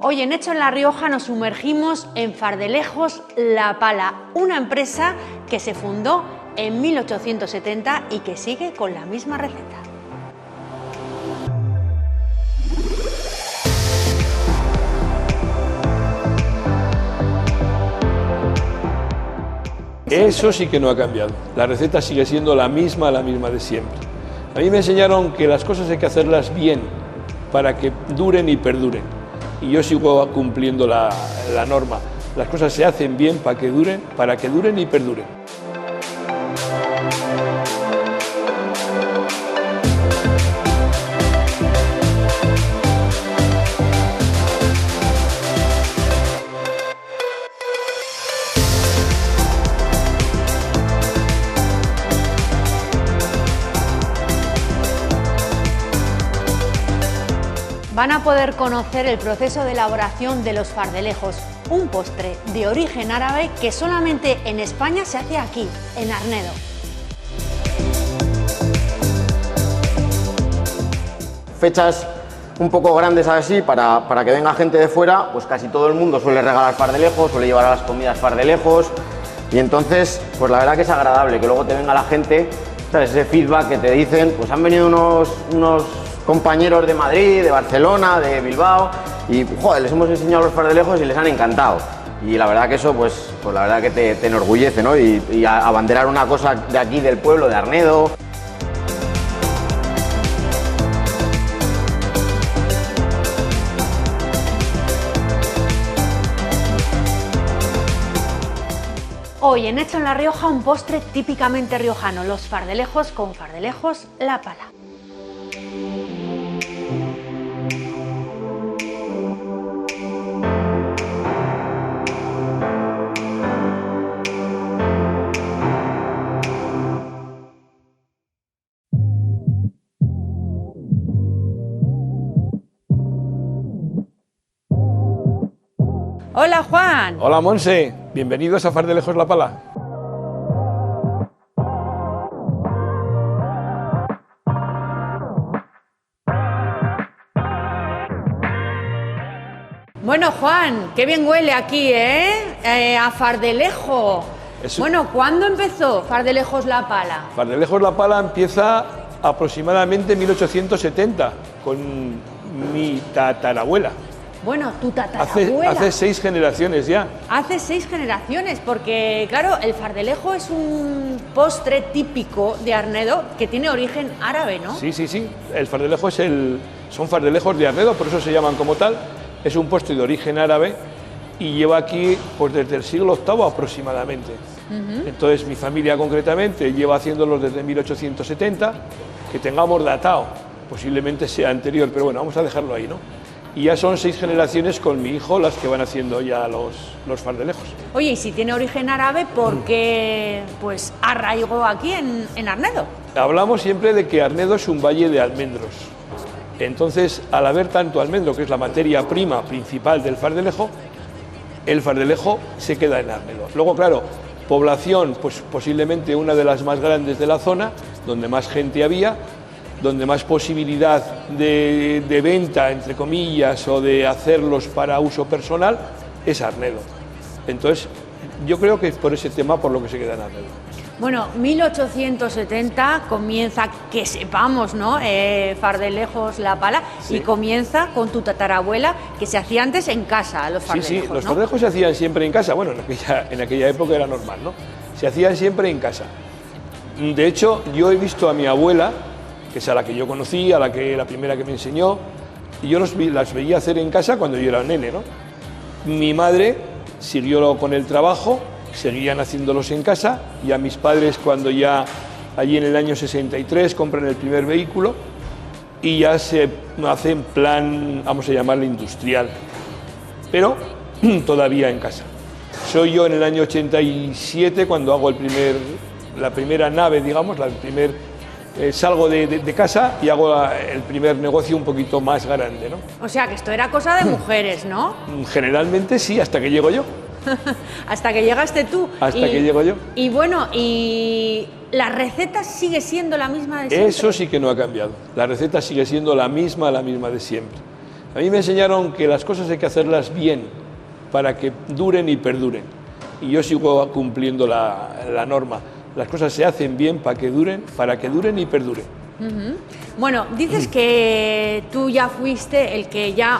Hoy en Hecho en La Rioja nos sumergimos en Fardelejos La Pala, una empresa que se fundó en 1870 y que sigue con la misma receta. Eso sí que no ha cambiado. La receta sigue siendo la misma de siempre. A mí me enseñaron que las cosas hay que hacerlas bien para que duren y perduren. Y yo sigo cumpliendo la norma. Las cosas se hacen bien para que duren y perduren. Van a poder conocer el proceso de elaboración de los fardelejos, un postre de origen árabe que solamente en España se hace aquí, en Arnedo. Fechas un poco grandes así, para que venga gente de fuera, pues casi todo el mundo suele regalar fardelejos, suele llevar a las comidas fardelejos, y entonces, pues la verdad que es agradable que luego te venga la gente, ¿sabes? Ese feedback que te dicen, pues han venido unos compañeros de Madrid, de Barcelona, de Bilbao, y joder, les hemos enseñado los fardelejos y les han encantado. Y la verdad que eso, pues la verdad que te enorgullece, ¿no? Y abanderar una cosa de aquí, del pueblo, de Arnedo. Hoy en Hecho en La Rioja un postre típicamente riojano, los fardelejos con Fardelejos La Pala. Hola Juan. Hola Monse, bienvenidos a Fardelejos La Pala. Bueno Juan, qué bien huele aquí, a Fardelejo. Eso. Bueno, ¿cuándo empezó Fardelejos La Pala? Fardelejos La Pala empieza aproximadamente en 1870 con mi tatarabuela. Bueno, tu tatarabuela. Hace 6 generaciones ya. Hace 6 generaciones, porque claro, el fardelejo es un postre típico de Arnedo que tiene origen árabe, ¿no? Sí. El fardelejo son fardelejos de Arnedo, por eso se llaman como tal. Es un postre de origen árabe y lleva aquí pues desde el siglo VIII aproximadamente. Entonces mi familia concretamente lleva haciéndolos desde 1870, que tengamos datado, posiblemente sea anterior, pero bueno, vamos a dejarlo ahí, ¿no? Y ya son 6 generaciones con mi hijo las que van haciendo ya los fardelejos. Oye, y si tiene origen árabe, ¿por qué pues arraigó aquí en Arnedo? Hablamos siempre de que Arnedo es un valle de almendros. Entonces, al haber tanto almendro, que es la materia prima principal del fardelejo, el fardelejo se queda en Arnedo. Luego, claro, población, pues posiblemente una de las más grandes de la zona, donde más gente había, donde más posibilidad de venta, entre comillas, o de hacerlos para uso personal, es Arnedo. Entonces, yo creo que es por ese tema por lo que se queda en Arnedo. Bueno, 1870 comienza, que sepamos, ¿no? Fardelejos La Pala, sí. Y comienza con tu tatarabuela, que se hacía antes en casa, los fardelejos, Sí, los ¿no? fardelejos se hacían siempre en casa, bueno, en aquella época era normal, ¿no? Se hacían siempre en casa. De hecho, yo he visto a mi abuela, que es a la que yo conocí, la primera que me enseñó, y yo las veía hacer en casa cuando yo era nene, ¿no? Mi madre siguió con el trabajo, seguían haciéndolos en casa, y a mis padres cuando ya allí en el año 63 compran el primer vehículo y ya se hace en plan, vamos a llamarlo industrial, pero todavía en casa. Soy yo en el año 87 cuando hago la primera nave, digamos, salgo de casa y hago el primer negocio un poquito más grande, ¿no? O sea, que esto era cosa de mujeres, ¿no? Generalmente sí, hasta que llego yo. Hasta que llegaste tú. Hasta que llego yo. Y bueno, ¿y la receta sigue siendo la misma de siempre? Eso sí que no ha cambiado. La receta sigue siendo la misma de siempre. A mí me enseñaron que las cosas hay que hacerlas bien para que duren y perduren. Y yo sigo cumpliendo la norma. Las cosas se hacen bien para que duren y perduren. Bueno, dices que tú ya fuiste el que ya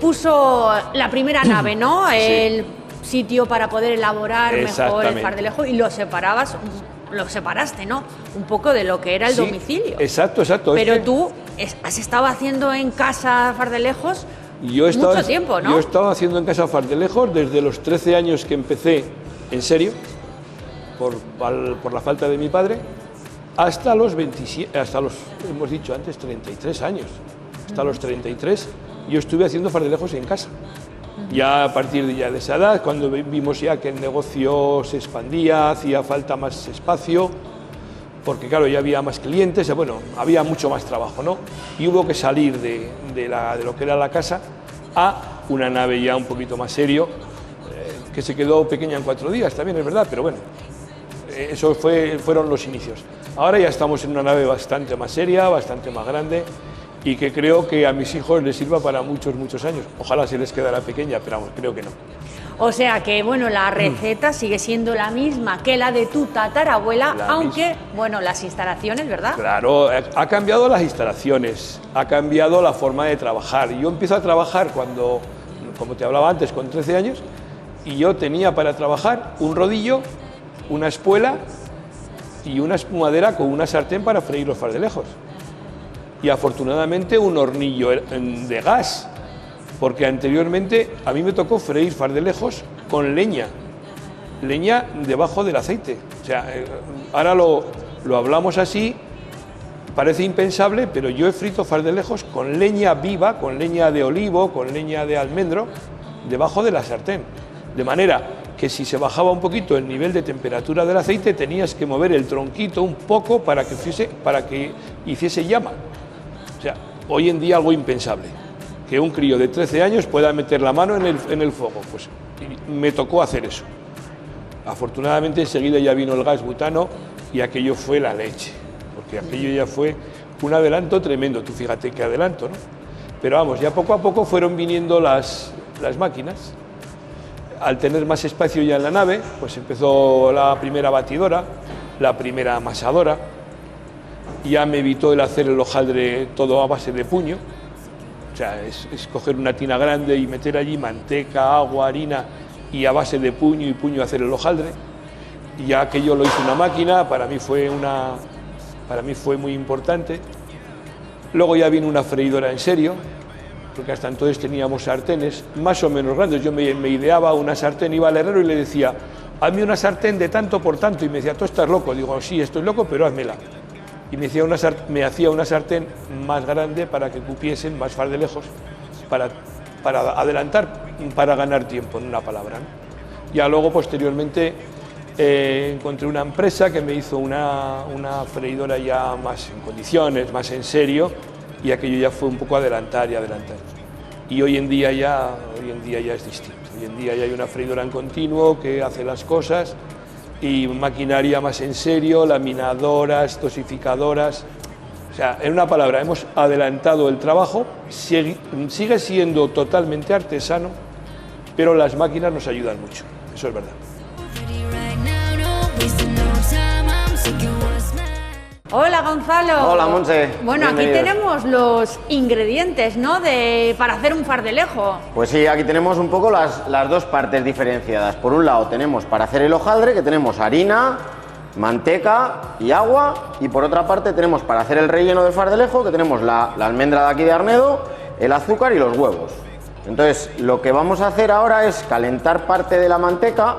puso la primera nave, ¿no? Sí. El sitio para poder elaborar mejor el fardelejo y lo separaste, ¿no? Un poco de lo que era el domicilio. Exacto. Pero tú has estado haciendo en casa fardelejos mucho tiempo, ¿no? Yo he estado haciendo en casa fardelejos desde los 13 años que empecé en serio, por la falta de mi padre, hasta los 27, hemos dicho antes, 33 años. Hasta los 33 yo estuve haciendo fardelejos en casa. Ya a partir de esa edad, cuando vimos ya que el negocio se expandía, hacía falta más espacio, porque claro, ya había más clientes, bueno, había mucho más trabajo, ¿no? Y hubo que salir de lo que era la casa a una nave ya un poquito más serio, que se quedó pequeña en 4 días, también es verdad, pero bueno, eso fueron los inicios. Ahora ya estamos en una nave bastante más seria, bastante más grande, y que creo que a mis hijos les sirva para muchos años. Ojalá se les quedara pequeña, pero vamos, creo que no. O sea que, bueno, la receta sigue siendo la misma que la de tu tatarabuela, aunque, bueno, las instalaciones, ¿verdad? Claro, ha cambiado las instalaciones, ha cambiado la forma de trabajar. Yo empiezo a trabajar cuando, como te hablaba antes, con 13 años, y yo tenía para trabajar un rodillo, una espuela y una espumadera con una sartén para freír los fardelejos. Y afortunadamente un hornillo de gas, porque anteriormente a mí me tocó freír fardelejos con leña debajo del aceite. O sea, ahora lo hablamos así, parece impensable, pero yo he frito fardelejos con leña viva, con leña de olivo, con leña de almendro, debajo de la sartén. De manera que si se bajaba un poquito el nivel de temperatura del aceite, tenías que mover el tronquito un poco para que hiciese llama. O sea, hoy en día algo impensable, que un crío de 13 años pueda meter la mano en el fuego. Pues me tocó hacer eso. Afortunadamente enseguida ya vino el gas butano y aquello fue la leche, porque aquello ya fue un adelanto tremendo. Tú fíjate qué adelanto, ¿no? Pero vamos, ya poco a poco fueron viniendo las máquinas. Al tener más espacio ya en la nave, pues empezó la primera batidora, la primera amasadora. Ya me evitó el hacer el hojaldre todo a base de puño. O sea, es coger una tina grande y meter allí manteca, agua, harina y a base de puño y puño hacer el hojaldre. Y ya que yo lo hice una máquina, para mí fue muy importante. Luego ya vino una freidora en serio, porque hasta entonces teníamos sartenes más o menos grandes. Yo me ideaba una sartén, iba al herrero y le decía, hazme una sartén de tanto por tanto. Y me decía, tú estás loco. Digo, sí, estoy loco, pero házmela. Y me hacía una sartén más grande para que cupiesen más fardelejos, para adelantar, para ganar tiempo, en una palabra, ¿no? Ya luego, posteriormente, encontré una empresa que me hizo una freidora ya más en condiciones, más en serio, y aquello ya fue un poco adelantar. Y hoy en día ya es distinto. Hoy en día ya hay una freidora en continuo que hace las cosas, y maquinaria más en serio, laminadoras, dosificadoras. O sea, en una palabra, hemos adelantado el trabajo, sigue siendo totalmente artesano, pero las máquinas nos ayudan mucho, eso es verdad. Hola, Gonzalo. Hola, Montse. Bueno, aquí tenemos los ingredientes, ¿no? Para hacer un fardelejo. Pues sí, aquí tenemos un poco las dos partes diferenciadas. Por un lado tenemos para hacer el hojaldre, que tenemos harina, manteca y agua. Y por otra parte tenemos para hacer el relleno del fardelejo, que tenemos la almendra de aquí de Arnedo, el azúcar y los huevos. Entonces, lo que vamos a hacer ahora es calentar parte de la manteca.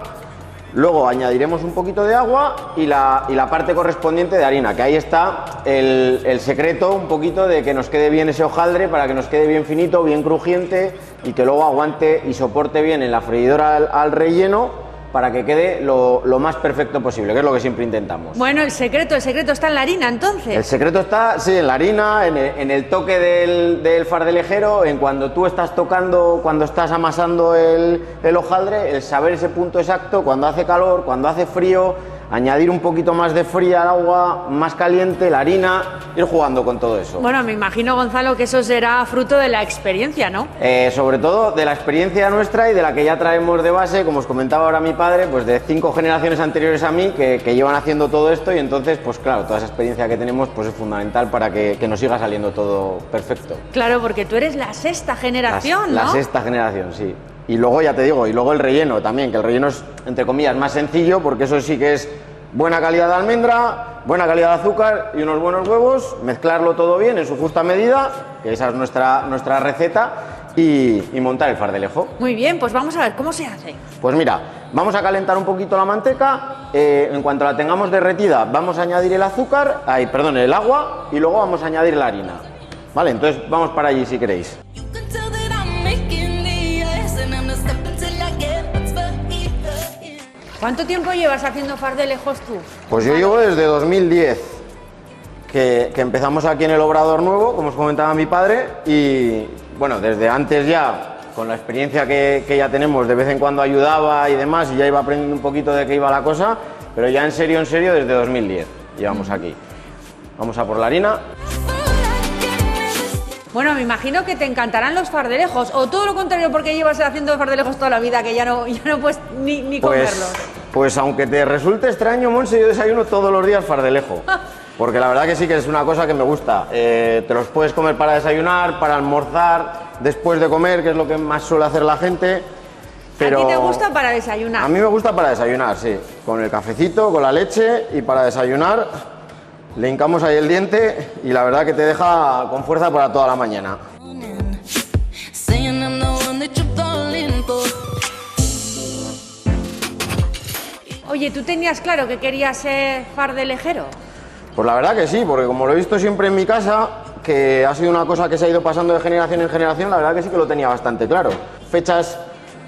Luego añadiremos un poquito de agua y la parte correspondiente de harina, que ahí está el secreto un poquito de que nos quede bien ese hojaldre, para que nos quede bien finito, bien crujiente y que luego aguante y soporte bien en la freidora al relleno, para que quede lo más perfecto posible, que es lo que siempre intentamos. Bueno, el secreto está en la harina, entonces. El secreto está, sí, en la harina, en el toque del fardelejero, en cuando tú estás tocando, cuando estás amasando el hojaldre, el saber ese punto exacto, cuando hace calor, cuando hace frío, añadir un poquito más de fría al agua, más caliente, la harina, ir jugando con todo eso. Bueno, me imagino, Gonzalo, que eso será fruto de la experiencia, ¿no? Sobre todo de la experiencia nuestra y de la que ya traemos de base, como os comentaba ahora mi padre, pues de 5 generaciones anteriores a mí que llevan haciendo todo esto, y entonces, pues claro, toda esa experiencia que tenemos pues es fundamental para que nos siga saliendo todo perfecto. Claro, porque tú eres la 6ª generación, ¿no? La 6ª generación, sí. Y luego, ya te digo, y luego el relleno también, que el relleno es, entre comillas, más sencillo, porque eso sí que es buena calidad de almendra, buena calidad de azúcar y unos buenos huevos, mezclarlo todo bien en su justa medida, que esa es nuestra receta, y montar el fardelejo. Muy bien, pues vamos a ver, ¿cómo se hace? Pues mira, vamos a calentar un poquito la manteca, en cuanto la tengamos derretida vamos a añadir el el agua, y luego vamos a añadir la harina. Vale, entonces vamos para allí si queréis. ¿Cuánto tiempo llevas haciendo fardelejos tú? Pues yo llevo desde 2010, que empezamos aquí en el Obrador Nuevo, como os comentaba mi padre, y bueno, desde antes ya, con la experiencia que ya tenemos, de vez en cuando ayudaba y demás, y ya iba aprendiendo un poquito de qué iba la cosa, pero ya en serio, desde 2010 llevamos aquí. Vamos a por la harina. Bueno, me imagino que te encantarán los fardelejos, o todo lo contrario, porque llevas haciendo fardelejos toda la vida, que ya no puedes ni comerlos. Pues aunque te resulte extraño, Monse, yo desayuno todos los días fardelejo. Porque la verdad que sí que es una cosa que me gusta. Te los puedes comer para desayunar, para almorzar, después de comer, que es lo que más suele hacer la gente. Pero ¿a ti te gusta para desayunar? A mí me gusta para desayunar, sí. Con el cafecito, con la leche, y para desayunar le hincamos ahí el diente y la verdad que te deja con fuerza para toda la mañana. Oye, ¿tú tenías claro que querías ser fardelejero? Pues la verdad que sí, porque como lo he visto siempre en mi casa, que ha sido una cosa que se ha ido pasando de generación en generación, la verdad que sí que lo tenía bastante claro. Fechas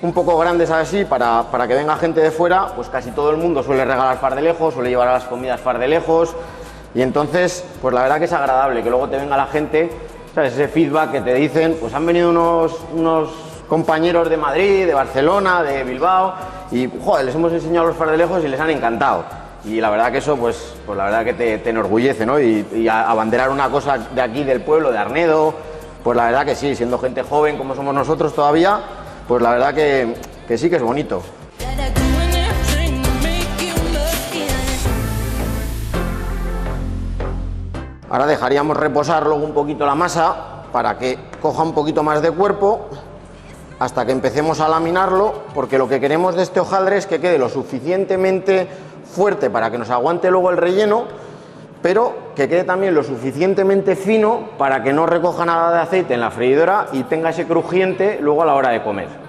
un poco grandes así, para que venga gente de fuera, pues casi todo el mundo suele regalar fardelejos, suele llevar a las comidas fardelejos, y entonces, pues la verdad que es agradable que luego te venga la gente, ¿sabes? Ese feedback que te dicen, pues han venido unos compañeros de Madrid, de Barcelona, de Bilbao, y joder, les hemos enseñado los fardelejos y les han encantado. Y la verdad que eso, pues la verdad que te enorgullece, ¿no? Y abanderar una cosa de aquí, del pueblo, de Arnedo, pues la verdad que sí, siendo gente joven como somos nosotros todavía, pues la verdad que sí que es bonito. Ahora dejaríamos reposar luego un poquito la masa para que coja un poquito más de cuerpo hasta que empecemos a laminarlo, porque lo que queremos de este hojaldre es que quede lo suficientemente fuerte para que nos aguante luego el relleno, pero que quede también lo suficientemente fino para que no recoja nada de aceite en la freidora y tenga ese crujiente luego a la hora de comer.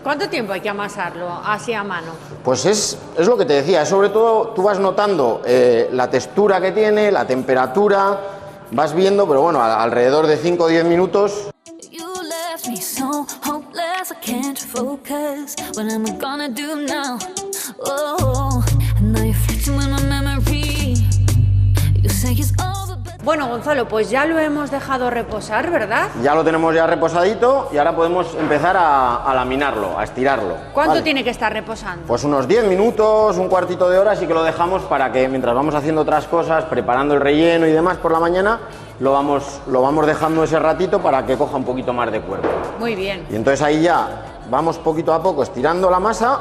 ¿Cuánto tiempo hay que amasarlo así a mano? Pues es lo que te decía, sobre todo tú vas notando la textura que tiene, la temperatura, vas viendo, pero bueno, alrededor de 5 o 10 minutos. Bueno, Gonzalo, pues ya lo hemos dejado reposar, ¿verdad? Ya lo tenemos ya reposadito y ahora podemos empezar a laminarlo, a estirarlo. ¿Cuánto tiene que estar reposando? Pues unos 10 minutos, un cuartito de hora, así que lo dejamos para que mientras vamos haciendo otras cosas, preparando el relleno y demás por la mañana, lo vamos dejando ese ratito para que coja un poquito más de cuerpo. Muy bien. Y entonces ahí ya vamos poquito a poco estirando la masa,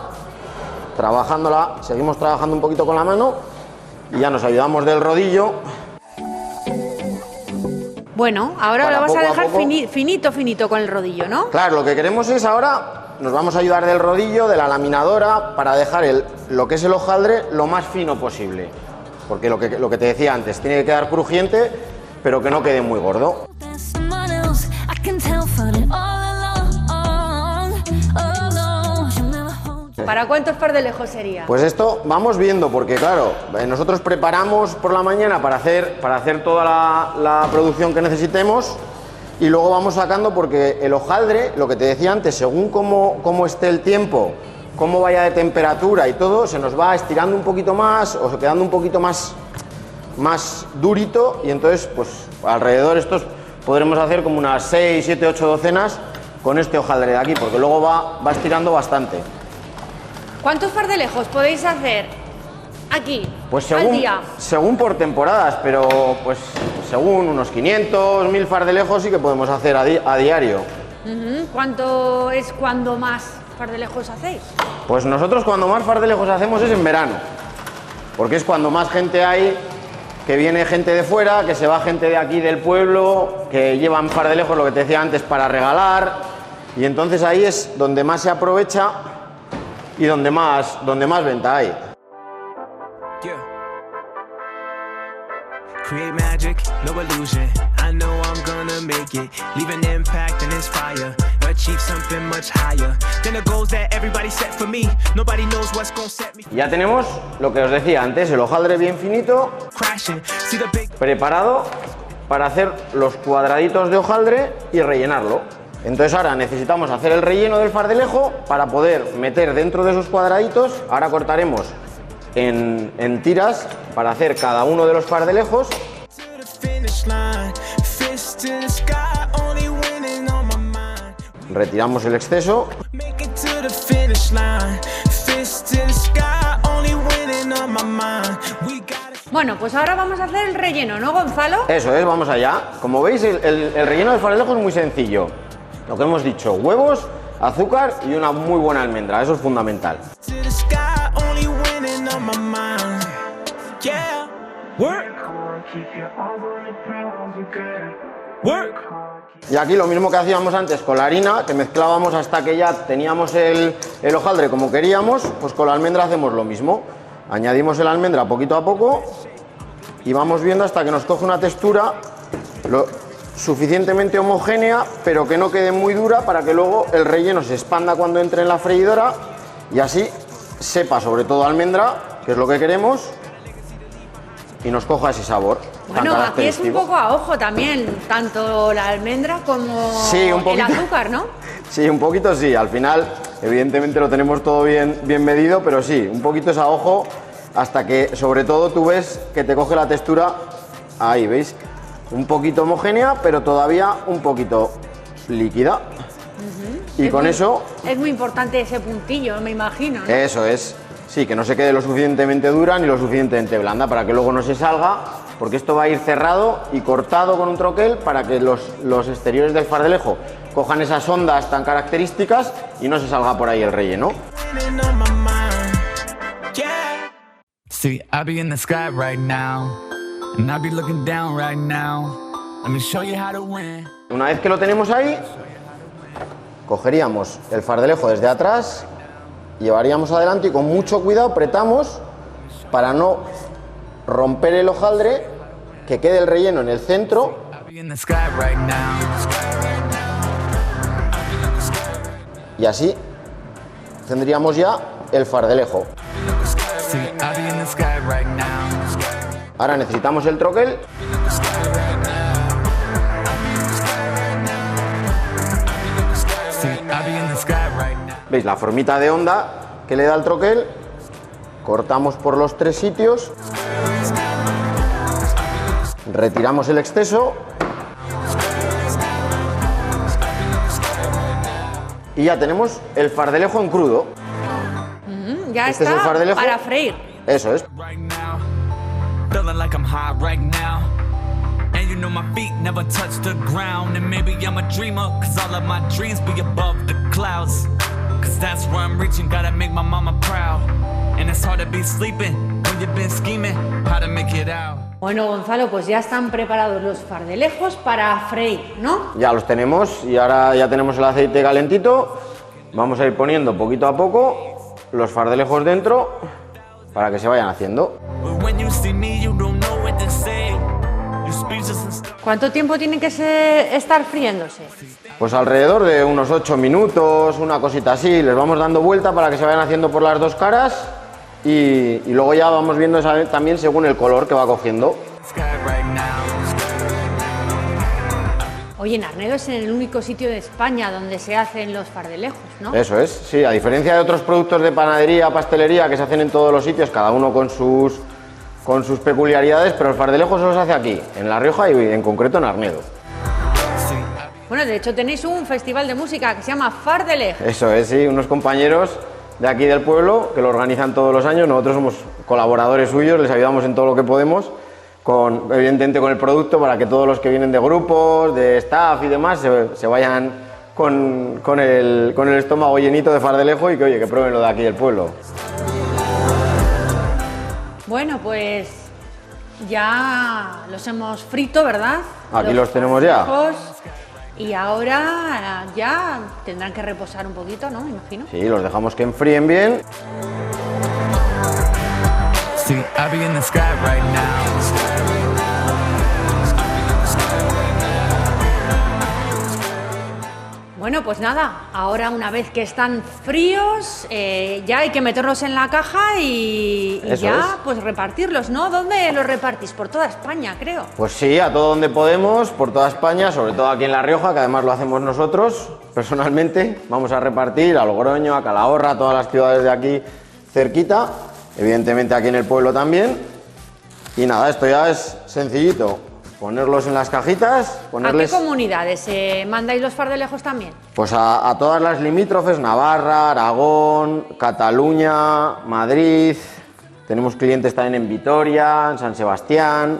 trabajándola, seguimos trabajando un poquito con la mano y ya nos ayudamos del rodillo. Bueno, ahora lo vas a dejar finito con el rodillo, ¿no? Claro, lo que queremos es ahora, nos vamos a ayudar del rodillo, de la laminadora, para dejar lo que es el hojaldre lo más fino posible. Porque lo que te decía antes, tiene que quedar crujiente, pero que no quede muy gordo. ¿Para cuántos fardelejos sería? Pues esto vamos viendo, porque claro, nosotros preparamos por la mañana para hacer toda la producción que necesitemos y luego vamos sacando, porque el hojaldre, lo que te decía antes, según cómo esté el tiempo, cómo vaya de temperatura y todo, se nos va estirando un poquito más o quedando un poquito más durito, y entonces pues alrededor estos podremos hacer como unas 6, 7, 8 docenas con este hojaldre de aquí, porque luego va estirando bastante. ¿Cuántos fardelejos podéis hacer? aquí, Pues al día. según por temporadas, pero pues según unos 500, 1000 fardelejos sí que podemos hacer a diario. ¿Cuánto es cuando más fardelejos hacéis? Pues nosotros cuando más fardelejos hacemos es en verano, porque es cuando más gente hay, que viene gente de fuera, que se va gente de aquí del pueblo, que llevan fardelejos, lo que te decía antes, para regalar, y entonces ahí es donde más se aprovecha y donde más venta hay. Yeah. Create magic, no illusion. I know I'm gonna make it. Leave an impact and inspire. Achieve something much higher than the goals that everybody set for me. Nobody knows what's gonna set me Ya tenemos lo que os decía antes, el hojaldre bien finito, crashing. See the big preparado para hacer los cuadraditos de hojaldre y rellenarlo. Entonces ahora necesitamos hacer el relleno del fardelejo para poder meter dentro de esos cuadraditos. Ahora cortaremos en tiras para hacer cada uno de los fardelejos. to the finish line. Fist to the sky, only winning on my mind. Retiramos el exceso Make it to the finish line. Fist to the sky, only winning on my mind. We got it. Bueno, pues ahora vamos a hacer el relleno, ¿no, Gonzalo? Eso es, vamos allá. Como veis, el relleno del fardelejo es muy sencillo. Lo que hemos dicho, huevos, azúcar y una muy buena almendra, eso es fundamental. To the sky, only winning on my mind. Yeah. Work. Work. Y aquí lo mismo que hacíamos antes con la harina, que mezclábamos hasta que ya teníamos el hojaldre como queríamos, pues con la almendra hacemos lo mismo. Añadimos la almendra poquito a poco y vamos viendo hasta que nos coge una textura suficientemente homogénea, pero que no quede muy dura para que luego el relleno se expanda cuando entre en la freidora y así sepa sobre todo almendra, que es lo que queremos, y nos coja ese sabor tan Bueno, aquí es un característico. poco a ojo también, tanto la almendra como Sí, un el poquito. azúcar, ¿no? Sí, un poquito sí. Al final, evidentemente lo tenemos todo bien medido, pero sí, un poquito es a ojo hasta que, sobre todo, tú ves que te coge la textura. Ahí, ¿veis? Un poquito homogénea, pero todavía un poquito líquida. Y Es con muy- eso, Es muy importante ese puntillo, me imagino, ¿no? eso es. Sí, que no se quede lo suficientemente dura ni lo suficientemente blanda para que luego no se salga, porque esto va a ir cerrado y cortado con un troquel para que los exteriores del fardelejo cojan esas ondas tan características y no se salga por ahí el relleno. Winning on my mind. Yeah. See, I be in the sky right now, and I be looking down right now. Let me show you how to win. Una vez que lo tenemos ahí, cogeríamos el fardelejo desde atrás, llevaríamos adelante y con mucho cuidado apretamos para no romper el hojaldre, que quede el relleno en el centro I be in the sky right now. y así tendríamos ya el fardelejo. See, I be in the sky right now. Ahora necesitamos el troquel See, I be in the sky right now. ¿Veis la formita de onda que le da el troquel? Cortamos por los tres sitios, retiramos el exceso y ya tenemos el fardelejo en crudo. Ya Este es el está fardelejo. para freír. Eso es. Right now, feeling like I'm high right now. And you know my feet never touch the ground. And maybe I'm a dreamer, cause all of my dreams be above the clouds. Cause that's where I'm reaching, gotta make my mama proud. And it's hard to be sleeping when you've been scheming how to make it out. Bueno, Gonzalo, pues ya están preparados los fardelejos para freír, ¿no? Ya los tenemos y ahora ya tenemos el aceite calentito. Vamos a ir poniendo poquito a poco los fardelejos dentro para que se vayan haciendo. But when you see me, you don't know what to say. You're speechless and stuff. ¿Cuánto tiempo tienen que estar friéndose? Pues alrededor de unos 8 minutos, una cosita así. Les vamos dando vuelta para que se vayan haciendo por las dos caras y luego ya vamos viendo también según el color que va cogiendo. Sky right now. Oye, en Arnedo es el único sitio de España donde se hacen los fardelejos, ¿no? Eso es, sí, a diferencia de otros productos de panadería, pastelería que se hacen en todos los sitios, cada uno con sus peculiaridades, pero el fardelejo solo se hace aquí, en La Rioja y en concreto en Arnedo. Bueno, de hecho tenéis un festival de música que se llama Fardelej. Eso es, sí, unos compañeros de aquí del pueblo, que lo organizan todos los años. Nosotros somos colaboradores suyos, les ayudamos en todo lo que podemos, evidentemente con el producto, para que todos los que vienen de grupos, de staff y demás, se vayan con el estómago llenito de fardelejo y que prueben lo de aquí del pueblo. Bueno, pues ya los hemos frito, ¿verdad? Aquí los tenemos ya. Y ahora ya tendrán que reposar un poquito, ¿no? Me imagino. Sí, los dejamos que enfríen bien. See, I be in the sky right now. Bueno, pues nada, ahora una vez que están fríos, ya hay que meterlos en la caja y ya pues repartirlos, ¿no? ¿Dónde los repartís? Por toda España, creo. Pues sí, a todo donde podemos, por toda España, sobre todo aquí en La Rioja, que además lo hacemos nosotros, personalmente. Vamos a repartir a Logroño, a Calahorra, a todas las ciudades de aquí cerquita, evidentemente aquí en el pueblo también. Y nada, esto ya es sencillito. Ponerlos en las cajitas, ponerles... ¿A qué comunidades mandáis los fardelejos también? Pues a todas las limítrofes, Navarra, Aragón, Cataluña, Madrid. Tenemos clientes también en Vitoria, en San Sebastián.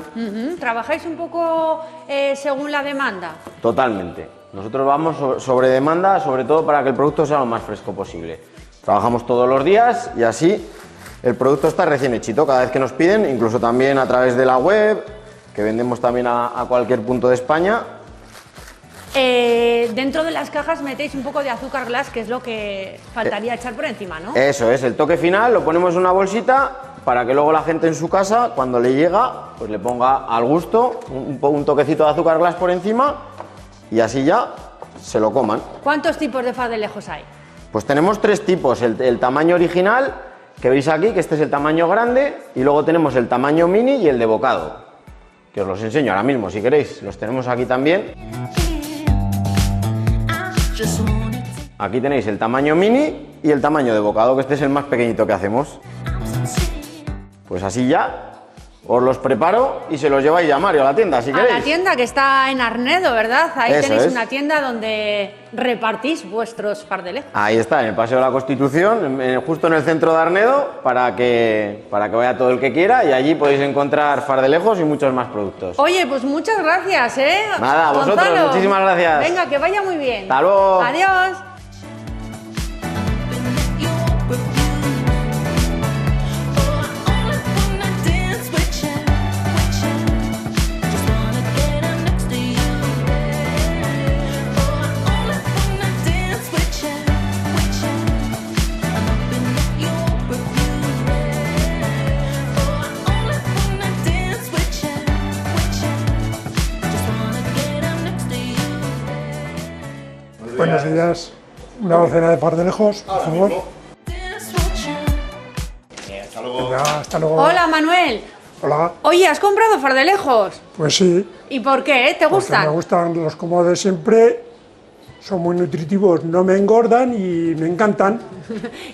¿Trabajáis un poco según la demanda? Totalmente. Nosotros vamos sobre demanda, sobre todo para que el producto sea lo más fresco posible. Trabajamos todos los días y así el producto está recién hechito cada vez que nos piden, incluso también a través de la web, que vendemos también a cualquier punto de España. Dentro de las cajas metéis un poco de azúcar glass, que es lo que faltaría echar por encima, ¿no? Eso es, el toque final, lo ponemos en una bolsita para que luego la gente en su casa, cuando le llega, pues le ponga al gusto un toquecito de azúcar glass por encima y así ya se lo coman. ¿Cuántos tipos de fardelejos hay? Pues tenemos 3 tipos, el tamaño original, que veis aquí, que este es el tamaño grande, y luego tenemos el tamaño mini y el de bocado, que os los enseño ahora mismo si queréis, los tenemos aquí también. Aquí tenéis el tamaño mini y el tamaño de bocado, que este es el más pequeñito que hacemos. Pues así ya os los preparo y se los lleváis ya, Mario, a la tienda si queréis. A la tienda que está en Arnedo, ¿verdad? Ahí Eso tenéis es. una tienda donde repartís vuestros fardelejos. Ahí está, en el Paseo de la Constitución, justo en el centro de Arnedo, para que vaya todo el que quiera, y allí podéis encontrar fardelejos y muchos más productos. Oye, pues muchas gracias, ¿eh? Nada, a vosotros, Gonzalo. muchísimas gracias. Venga, que vaya muy bien. Hasta luego. Adiós. Buenos días. Una docena de fardelejos, por favor. Venga, hasta luego. Hola, Manuel. Hola. Oye, ¿has comprado fardelejos? Pues sí. ¿Y por qué? ¿Te Porque gustan? me gustan los como de siempre. Son muy nutritivos, no me engordan y me encantan.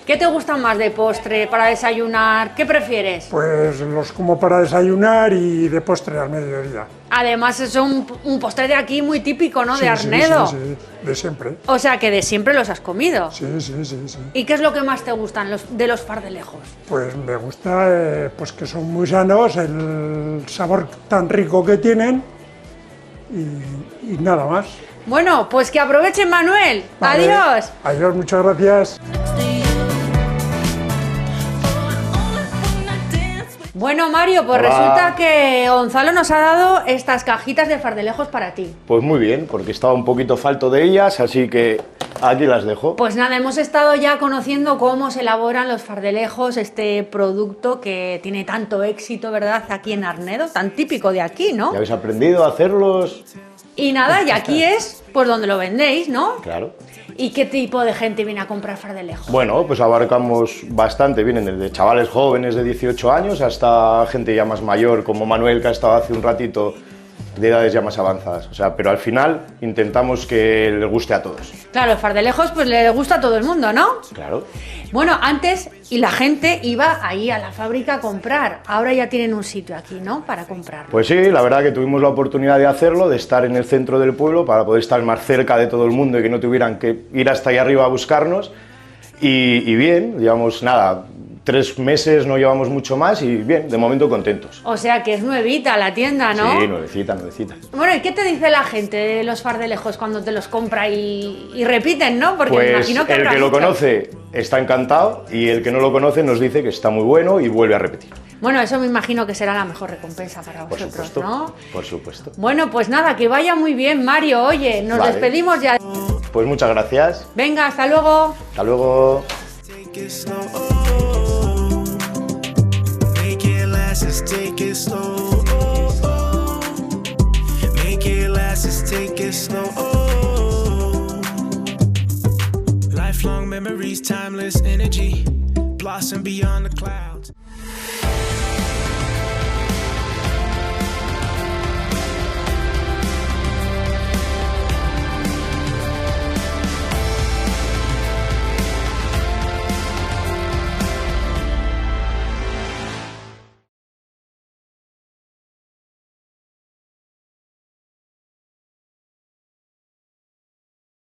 ¿Qué te gustan más de postre, para desayunar? ¿Qué prefieres? Pues los como para desayunar y de postre al mediodía. Además es un postre de aquí muy típico, ¿no? Sí, de sí, Arnedo. Sí, sí, de siempre. O sea que de siempre los has comido. Sí, sí, sí, sí. ¿Y qué es lo que más te gustan de los fardelejos? Pues me gusta pues que son muy sanos, el sabor tan rico que tienen y nada más. Bueno, pues que aprovechen, Manuel. Vale. Adiós. Adiós, muchas gracias. Bueno, Mario, pues Hola. resulta que Gonzalo nos ha dado estas cajitas de fardelejos para ti. Pues muy bien, porque estaba un poquito falto de ellas, así que aquí las dejo. Pues nada, hemos estado ya conociendo cómo se elaboran los fardelejos, este producto que tiene tanto éxito, ¿verdad? Aquí en Arnedo, tan típico de aquí, ¿no? ¿Ya habéis aprendido a hacerlos? Y nada, y aquí es pues donde lo vendéis, ¿no? Claro. ¿Y qué tipo de gente viene a comprar fardelejos? Bueno, pues abarcamos bastante, vienen desde chavales jóvenes de 18 años hasta gente ya más mayor, como Manuel, que ha estado hace un ratito, de edades ya más avanzadas. O sea, pero al final intentamos que les guste a todos. Claro, el fardelejos pues le gusta a todo el mundo, ¿no? Claro. Bueno, antes y la gente iba ahí a la fábrica a comprar, ahora ya tienen un sitio aquí, ¿no? Para comprar. Pues sí, la verdad que tuvimos la oportunidad de hacerlo, de estar en el centro del pueblo para poder estar más cerca de todo el mundo y que no tuvieran que ir hasta allá arriba a buscarnos. Y bien, digamos, nada, 3 meses, no llevamos mucho más y bien, de momento contentos. O sea que es nuevita la tienda, ¿no? Sí, nuevecita, nuevecita. Bueno, ¿y qué te dice la gente de los fardelejos cuando te los compra y repiten, ¿no? Porque Pues me imagino que el habrá que lo muchos. conoce está encantado y el que no lo conoce nos dice que está muy bueno y vuelve a repetir. Bueno, eso me imagino que será la mejor recompensa para Por vosotros, supuesto, ¿no? por supuesto. Bueno, pues nada, que vaya muy bien, Mario. Oye, nos Vale. despedimos ya. Pues muchas gracias. Venga, hasta luego. Hasta luego. Take it slow. Make it last, just take it slow. Make it last, just take it slow. Lifelong memories, timeless energy, blossom beyond the clouds.